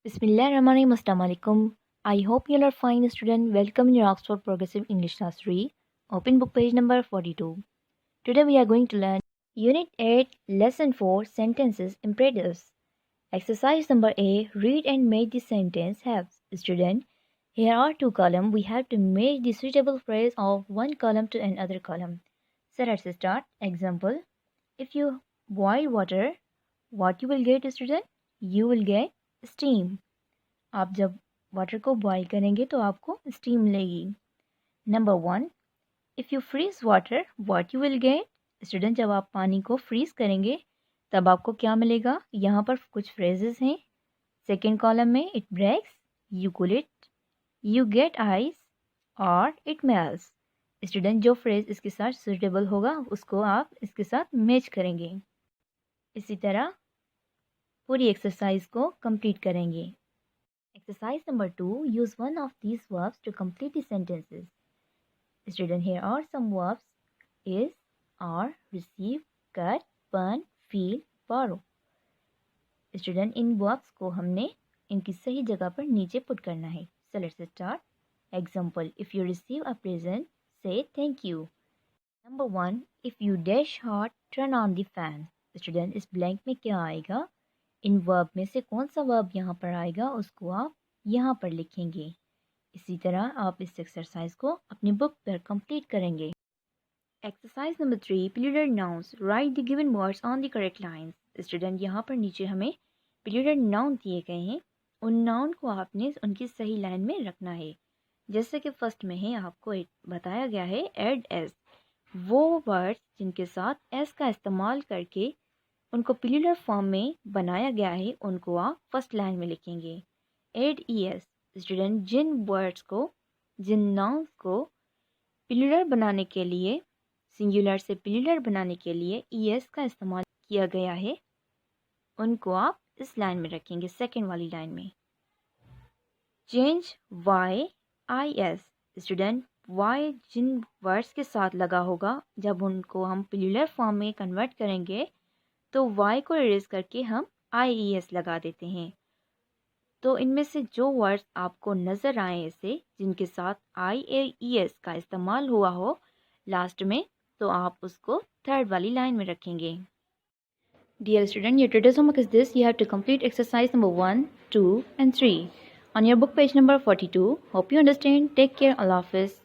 Bismillahirrahmanirrahim. Assalamu alaikum. I hope you all are fine, student. Welcome in your Oxford Progressive English Class 3. Open book page number 42. Today we are going to learn Unit 8, Lesson 4, Sentences Imperatives. Exercise number A. Read and make the sentence have. Student, here are two columns. We have to match the suitable phrase of one column to another column. So let's start. Example. If you boil water, what you will get, student? You will get steam. आप जब water को boil करेंगे तो आपको steam मिलेगी. Number 1. If you freeze water what you will get. Student, जब आप पानी को फ्रीज करेंगे तब आपको क्या मिलेगा? यहाँ पर कुछ फ्रेजेस हैं. सेकेंड कॉलम में it breaks, you cool it, you get ice और इट मेल्ट्स. स्टूडेंट, जो फ्रेज इसके साथ सूटेबल होगा उसको आप इसके साथ मैच करेंगे. इसी तरह पूरी एक्सरसाइज को कंप्लीट करेंगे. Exercise number 2. Use one of these verbs to complete the sentences. Student, here are some verbs. Is, are, receive, cut, burn, feel, borrow. Student, in verbs को हमने इनकी सही जगह पर नीचे पुट करना है. So let's start. Example. If you receive a present, say thank you. Number 1. If you dash hard, turn on the fan. Student, इस blank में क्या आएगा? इन वर्ब में से कौन सा वर्ब यहाँ पर आएगा उसको आप यहाँ पर लिखेंगे. इसी तरह आप इस एक्सरसाइज को अपनी बुक पर कंप्लीट करेंगे. Exercise number 3. Plural nouns. Write the given words on the correct lines. Student, यहाँ पर नीचे हमें प्लूरल नाउन दिए गए हैं. उन नाउन को आपने उनकी सही लाइन में रखना है. जैसे कि फर्स्ट में है आपको बताया गया है एड एस. वो वर्ड्स जिनके साथ एस का इस्तेमाल करके उनको प्लूरल फॉर्म में बनाया गया है उनको आप फर्स्ट लाइन में लिखेंगे. Add E S. स्टूडेंट, जिन वर्ड्स को, जिन नाउन्स को प्लूरल बनाने के लिए, सिंगुलर से प्लूरल बनाने के लिए ई एस का इस्तेमाल किया गया है उनको आप इस लाइन में रखेंगे, सेकेंड वाली लाइन में. Change Y I S. Student, Y जिन वर्ड्स के साथ लगा होगा जब उनको हम प्लूरल फॉर्म में कन्वर्ट करेंगे तो y को इरेज करके हम IES लगा देते हैं. तो इनमें से जो वर्ड्स आपको नज़र आए ऐसे जिनके साथ IES का इस्तेमाल हुआ हो लास्ट में, तो आप उसको थर्ड वाली लाइन में रखेंगे. Dear student, your today's homework is this. You have to complete exercise number 1, 2 and 3 on your book page number 42. Hope you understand. Take care. Allah Hafiz.